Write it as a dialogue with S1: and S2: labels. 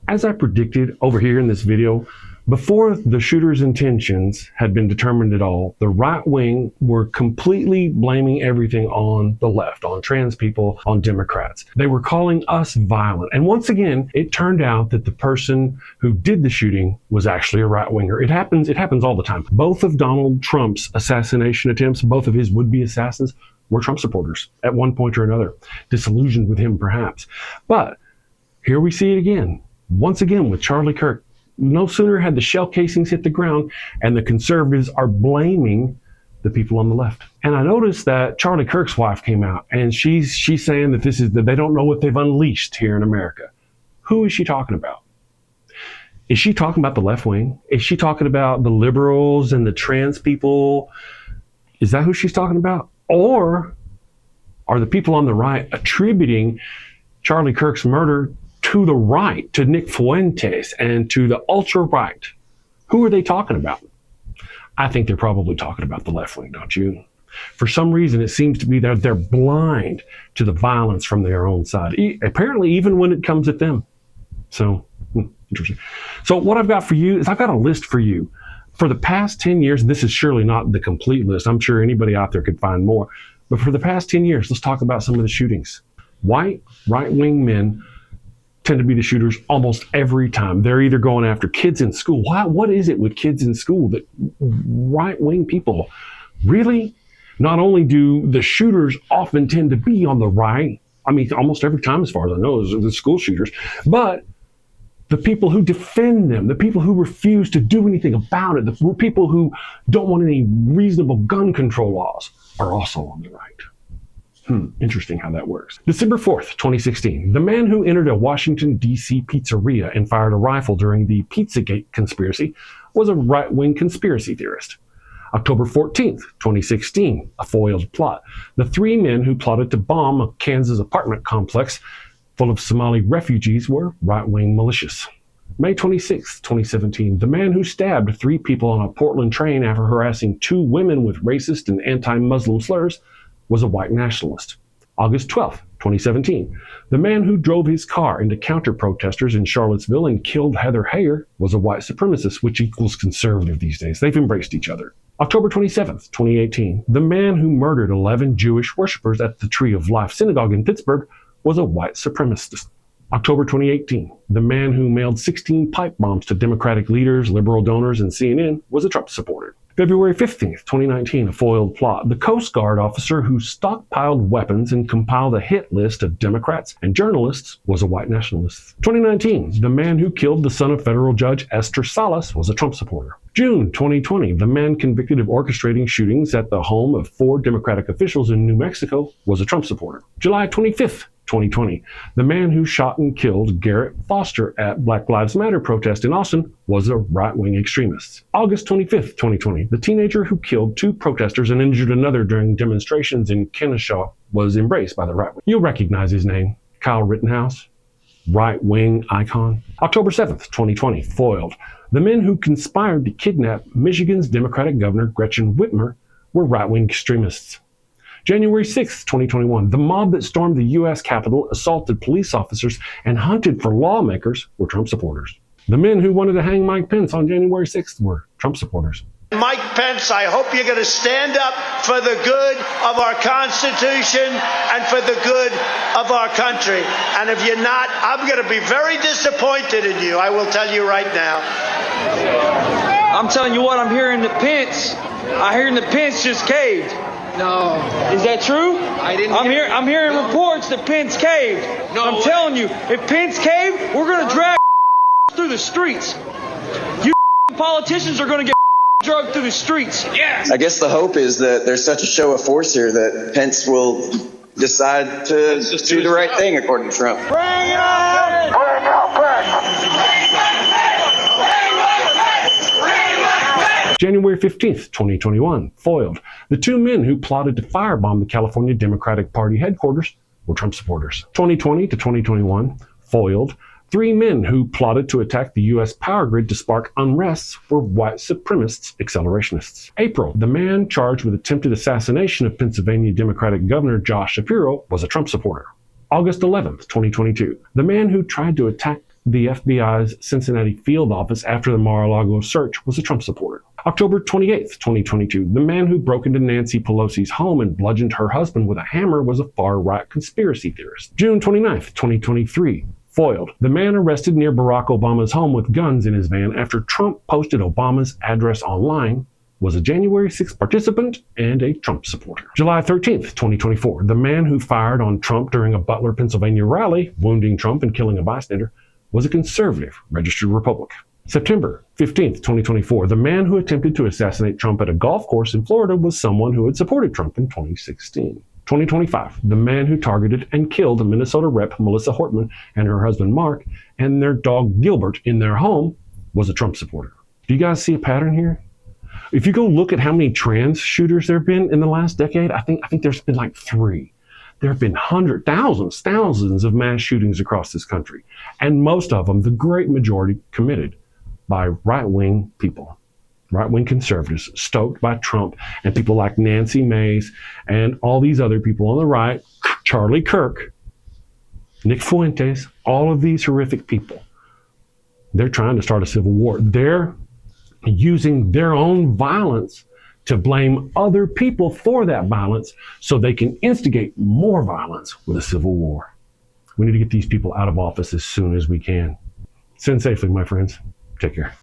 S1: As I predicted over here in this video, before the shooter's intentions had been determined at all, the right wing were completely blaming everything on the left, on trans people, on Democrats. They were calling us violent. And once again, it turned out that the person who did the shooting was actually a right winger. It happens all the time. Both of Donald Trump's assassination attempts, both of his would-be assassins, were Trump supporters at one point or another, disillusioned with him perhaps. But here we see it again, once again with Charlie Kirk. No sooner had the shell casings hit the ground and the conservatives are blaming the people on the left. And I noticed that Charlie Kirk's wife came out and she's saying that that they don't know what they've unleashed here in America. Who is she talking about? Is she talking about the left wing? Is she talking about the liberals and the trans people? Is that who she's talking about? Or are the people on the right attributing Charlie Kirk's murder to the right, to Nick Fuentes and to the ultra-right? Who are they talking about? I think they're probably talking about the left wing, don't you? For some reason, it seems to be that they're blind to the violence from their own side, apparently even when it comes at them. So, interesting. So what I've got for you is I've got a list for you. For the past 10 years, this is surely not the complete list. I'm sure anybody out there could find more. But for the past 10 years, let's talk about some of the shootings. White, right-wing men tend to be the shooters almost every time. They're either going after kids in school. What is it with kids in school that right-wing people really? Not only do the shooters often tend to be on the right, I mean, almost every time as far as I know, is the school shooters, but the people who defend them, the people who refuse to do anything about it, the people who don't want any reasonable gun control laws are also on the right. Interesting how that works. December 4th, 2016, the man who entered a Washington, D.C. pizzeria and fired a rifle during the Pizzagate conspiracy was a right-wing conspiracy theorist. October 14th, 2016, a foiled plot. The three men who plotted to bomb a Kansas apartment complex full of Somali refugees were right-wing militias. May 26th, 2017, the man who stabbed three people on a Portland train after harassing two women with racist and anti-Muslim slurs was a white nationalist. August 12th, 2017, the man who drove his car into counter-protesters in Charlottesville and killed Heather Heyer was a white supremacist, which equals conservative these days. They've embraced each other. October 27th, 2018, the man who murdered 11 Jewish worshippers at the Tree of Life Synagogue in Pittsburgh was a white supremacist. October 2018, the man who mailed 16 pipe bombs to Democratic leaders, liberal donors, and CNN was a Trump supporter. February 15th, 2019, a foiled plot. The Coast Guard officer who stockpiled weapons and compiled a hit list of Democrats and journalists was a white nationalist. 2019, the man who killed the son of federal Judge Ester Salas was a Trump supporter. June 2020, the man convicted of orchestrating shootings at the home of 4 Democratic officials in New Mexico was a Trump supporter. July 25th, 2020, the man who shot and killed Garrett Foster at Black Lives Matter protest in Austin was a right-wing extremist. August 25th, 2020, the teenager who killed 2 protesters and injured another during demonstrations in Kennesaw was embraced by the right wing. You'll recognize his name, Kyle Rittenhouse, right-wing icon. October 7th, 2020, foiled. The men who conspired to kidnap Michigan's Democratic Governor Gretchen Whitmer were right-wing extremists. January 6, 2021, the mob that stormed the U.S. Capitol, assaulted police officers, and hunted for lawmakers were Trump supporters. The men who wanted to hang Mike Pence on January 6th were Trump supporters.
S2: Mike Pence, I hope you're going to stand up for the good of our Constitution and for the good of our country. And if you're not, I'm going to be very disappointed in you. I will tell you right now.
S3: I'm telling you what, I'm hearing that Pence just caved.
S4: No.
S3: Is that true? I'm hearing reports that Pence caved.
S4: No.
S3: I'm telling you, if Pence caved, we're going to drag through the streets. You politicians are going to get drugged through the streets.
S4: Yes.
S5: I guess the hope is that there's such a show of force here that Pence will decide to do the right thing, according to Trump.
S3: Bring it on!
S2: Bring
S1: January 15th, 2021, foiled. The 2 men who plotted to firebomb the California Democratic Party headquarters were Trump supporters. 2020 to 2021, foiled. 3 men who plotted to attack the U.S. power grid to spark unrests were white supremacists, accelerationists. April, the man charged with attempted assassination of Pennsylvania Democratic Governor Josh Shapiro was a Trump supporter. August 11th, 2022, the man who tried to attack the FBI's Cincinnati field office after the Mar-a-Lago search was a Trump supporter. October 28th, 2022, the man who broke into Nancy Pelosi's home and bludgeoned her husband with a hammer was a far-right conspiracy theorist. June 29th, 2023, foiled. The man arrested near Barack Obama's home with guns in his van after Trump posted Obama's address online was a January 6th participant and a Trump supporter. July 13th, 2024, the man who fired on Trump during a Butler, Pennsylvania rally, wounding Trump and killing a bystander, was a conservative registered Republican. September 15th, 2024, the man who attempted to assassinate Trump at a golf course in Florida was someone who had supported Trump in 2016. 2025, the man who targeted and killed Minnesota Rep. Melissa Hortman and her husband Mark and their dog Gilbert in their home was a Trump supporter. Do you guys see a pattern here? If you go look at how many trans shooters there have been in the last decade, I think there's been like 3. There have been hundreds, thousands of mass shootings across this country. And most of them, the great majority, committed by right-wing people, right-wing conservatives, stoked by Trump and people like Nancy Mace and all these other people on the right, Charlie Kirk, Nick Fuentes, all of these horrific people. They're trying to start a civil war. They're using their own violence to blame other people for that violence so they can instigate more violence with a civil war. We need to get these people out of office as soon as we can. Send safely, my friends. Take care.